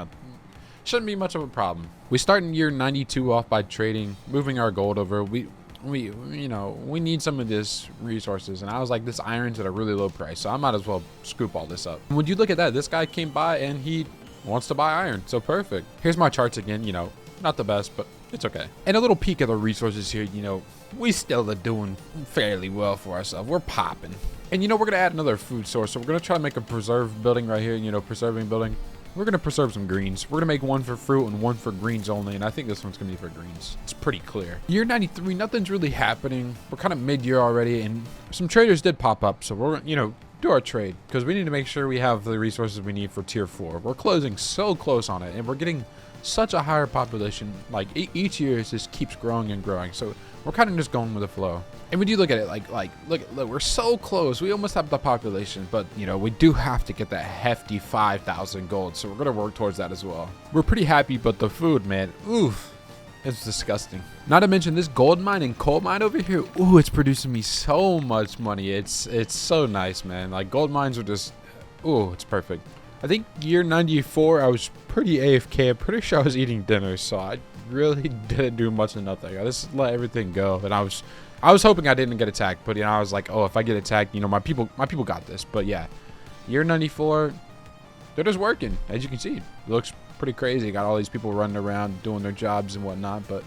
much of a problem. We start in year 92 off by trading, moving our gold over. We you know, we need some of this resources, and I was like, this iron's at a really low price, so I might as well scoop all this up. And would you look at that, this guy came by and he wants to buy iron, so perfect. Here's my charts again, you know, not the best, but it's okay. And a little peek at the resources here, you know, we still are doing fairly well for ourselves. We're popping. And you know, we're gonna add another food source, so we're gonna try to make a preserve building right here, you know, preserving building. We're going to preserve some greens. We're going to make one for fruit and one for greens only, and I think this one's going to be for greens. It's pretty clear. Year 93, nothing's really happening. We're kind of mid-year already, and some traders did pop up, so we're, you know, do our trade, because we need to make sure we have the resources we need for tier 4. We're closing so close on it, and we're getting such a higher population. Like, each year it just keeps growing and growing, so we're kind of just going with the flow. And when you look at it, look, we're so close. We almost have the population, but you know, we do have to get that hefty 5,000 gold. So we're gonna work towards that as well. We're pretty happy, but the food, man, oof, it's disgusting. Not to mention this gold mine and coal mine over here. Ooh, it's producing me so much money. It's so nice, man. Like, gold mines are just, ooh, it's perfect. I think year 94, I was pretty AFK. I'm pretty sure I was eating dinner, so I really didn't do much of nothing. I just let everything go, and I was hoping I didn't get attacked, but you know, I was like, oh, if I get attacked, you know, my people got this. But yeah, year 94, they're just working. As you can see, it looks pretty crazy. Got all these people running around doing their jobs and whatnot. But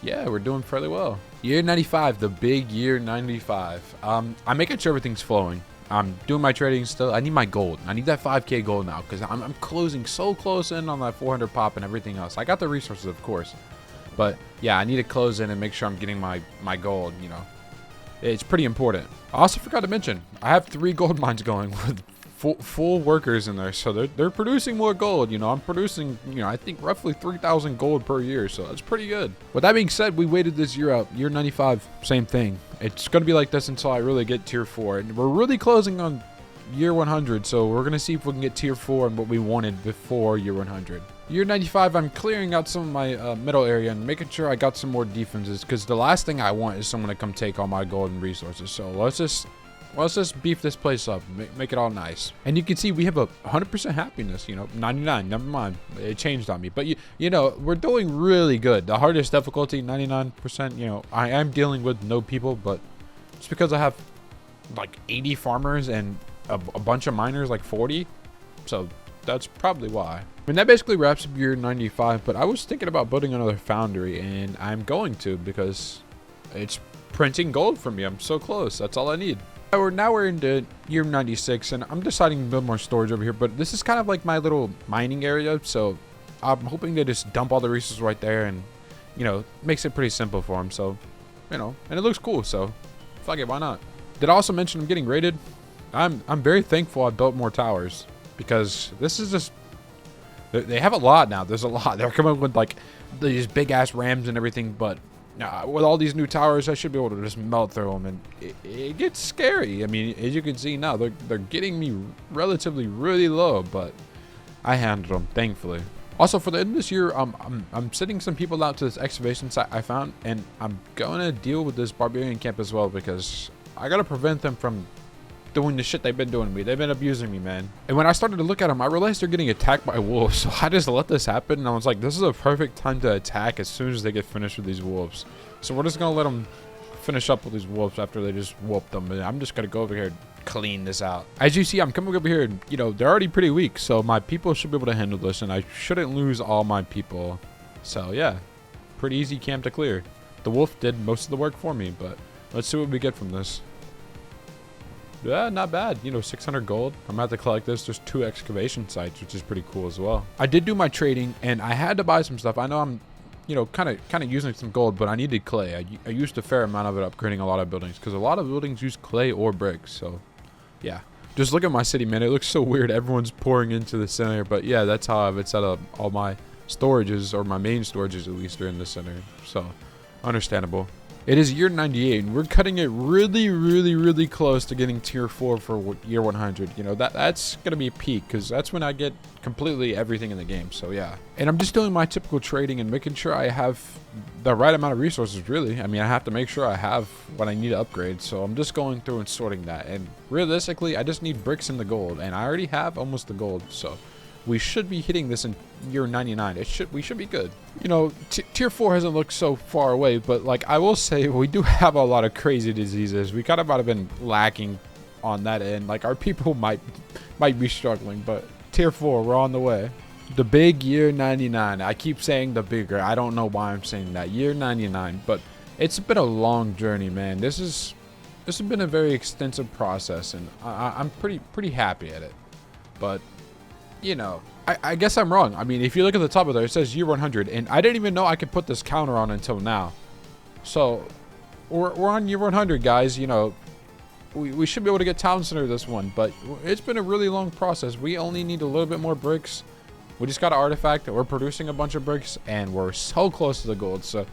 yeah, we're doing fairly well. Year 95, the big year 95. I'm making sure everything's flowing. I'm doing my trading still. I need my gold. I need that 5k gold now, because I'm closing so close in on that 400 pop and everything else. I got the resources, of course. But yeah, I need to close in and make sure I'm getting my gold, you know. It's pretty important. I also forgot to mention, I have 3 gold mines going with full workers in there. So they're producing more gold, you know. I'm producing, you know, I think roughly 3,000 gold per year. So that's pretty good. With that being said, we waited this year out. Year 95, same thing. It's going to be like this until I really get tier 4. And we're really closing on year 100. So we're going to see if we can get tier 4 and what we wanted before year 100. Year 95, I'm clearing out some of my middle area and making sure I got some more defenses. Because the last thing I want is someone to come take all my golden resources. So let's just beef this place up, make it all nice. And you can see we have a 100% happiness, you know, 99, never mind. It changed on me. But, you know, we're doing really good. The hardest difficulty, 99%, you know, I am dealing with no people, but it's because I have like 80 farmers and a bunch of miners, like 40. So that's probably why. I mean, that basically wraps up year 95, but I was thinking about building another foundry, and I'm going to because it's printing gold for me. I'm so close. That's all I need. Now we're into year 96, and I'm deciding to build more storage over here, but this is kind of like my little mining area, so I'm hoping to just dump all the resources right there, and, you know, makes it pretty simple for them, so, you know, and it looks cool, so fuck it, why not? Did I also mention I'm getting raided? I'm very thankful I built more towers, because this is just, they have a lot now. There's a lot. They're coming with like these big ass rams and everything, but with all these new towers, I should be able to just melt through them, and it gets scary. I mean, as you can see now, they're getting me relatively really low, but I handled them, thankfully. Also, for the end of this year, I'm sending some people out to this excavation site I found, and I'm going to deal with this barbarian camp as well, because I got to prevent them from doing the shit they've been doing to me. They've been abusing me, man. And when I started to look at them, I realized they're getting attacked by wolves. So I just let this happen, and I was like, this is a perfect time to attack as soon as they get finished with these wolves. So we're just gonna let them finish up with these wolves after they just whoop them. And I'm just gonna go over here and clean this out. As you see, I'm coming over here, and you know, they're already pretty weak, so my people should be able to handle this, and I shouldn't lose all my people. So yeah, pretty easy camp to clear. The wolf did most of the work for me, but let's see what we get from this. Yeah, not bad. You know, 600 gold. I'm about to collect this. There's 2 excavation sites, which is pretty cool as well. I did do my trading, and I had to buy some stuff. I know I'm, you know, kind of using some gold, but I needed clay. I used a fair amount of it upgrading a lot of buildings, because a lot of buildings use clay or bricks. So, yeah. Just look at my city, man. It looks so weird. Everyone's pouring into the center, but yeah, that's how I have it set up. All my storages, or my main storages at least, are in the center. So, understandable. It is year 98, and we're cutting it really, really, really close to getting tier 4 for year 100. You know, that's going to be a peak, because that's when I get completely everything in the game. So, yeah. And I'm just doing my typical trading and making sure I have the right amount of resources, really. I mean, I have to make sure I have what I need to upgrade. So, I'm just going through and sorting that. And realistically, I just need bricks and the gold. And I already have almost the gold, so we should be hitting this in year 99. We should be good. You know, tier 4 hasn't looked so far away, but like I will say, we do have a lot of crazy diseases. We kind of might have been lacking on that end. Like our people might be struggling, but tier 4, we're on the way. The big year 99. I keep saying the bigger. I don't know why I'm saying that. Year 99, but it's been a long journey, man. This has been a very extensive process, and I'm pretty happy at it. But you know, I guess I'm wrong. I mean, if you look at the top of there, it says year 100, and I didn't even know I could put this counter on until now. So, we're on year 100, guys. You know, we should be able to get town center this one, but it's been a really long process. We only need a little bit more bricks. We just got an artifact that we're producing a bunch of bricks, and we're so close to the gold. So,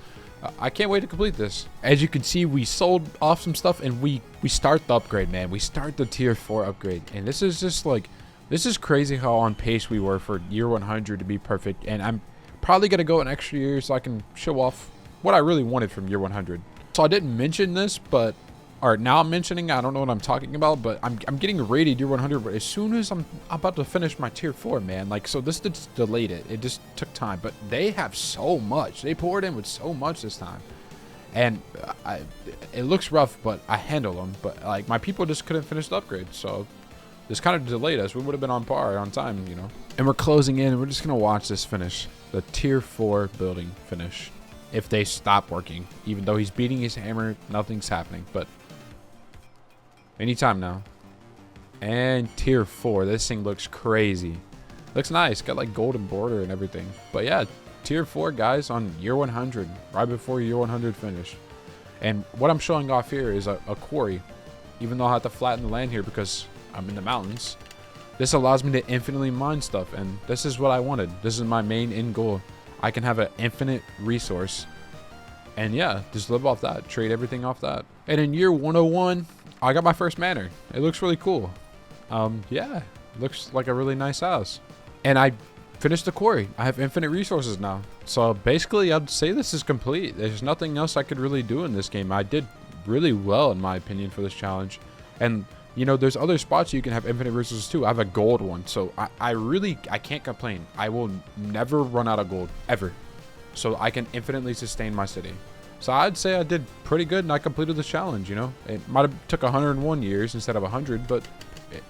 I can't wait to complete this. As you can see, we sold off some stuff, and we start the upgrade, man. We start the tier 4 upgrade, and this is just like, this is crazy how on pace we were for year 100 to be perfect, and I'm probably going to go an extra year so I can show off what I really wanted from year 100. So I didn't mention this, but, or now I'm mentioning, I don't know what I'm talking about, but I'm getting rated year 100, but as soon as I'm about to finish my tier 4, man, like, so this just delayed it. It just took time, but they have so much. They poured in with so much this time. And it looks rough, but I handle them. But, like, my people just couldn't finish the upgrade, so this kind of delayed us. We would have been on par, on time, you know. And we're closing in, and we're just going to watch this finish. The tier 4 building finish. If they stop working. Even though he's beating his hammer, nothing's happening. But anytime now. And tier 4. This thing looks crazy. Looks nice. Got like golden border and everything. But yeah, tier 4, guys, on year 100. Right before year 100 finish. And what I'm showing off here is a quarry. Even though I have to flatten the land here because I'm in the mountains. This allows me to infinitely mine stuff, and this is what I wanted. This is my main end goal. I can have an infinite resource And yeah, just live off that, trade everything off that. And in year 101, I got my first manor. It looks really cool. Yeah, looks like a really nice house. And I finished the quarry. I have infinite resources now. So basically, I'd say this is complete. There's nothing else I could really do in this game. I did really well, in my opinion, for this challenge. And you know, there's other spots you can have infinite resources too. I have a gold one, so I can't complain. I will never run out of gold, ever. So I can infinitely sustain my city. So I'd say I did pretty good and I completed the challenge, you know. It might have took 101 years instead of 100, but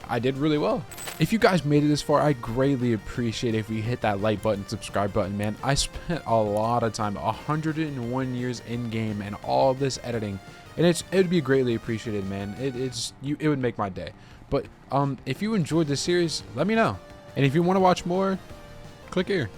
I did really well. If you guys made it this far, I greatly appreciate it if you hit that like button, subscribe button, man. I spent a lot of time, 101 years in game and all this editing. And it would be greatly appreciated, man. It would make my day. But if you enjoyed this series, let me know. And if you want to watch more, click here.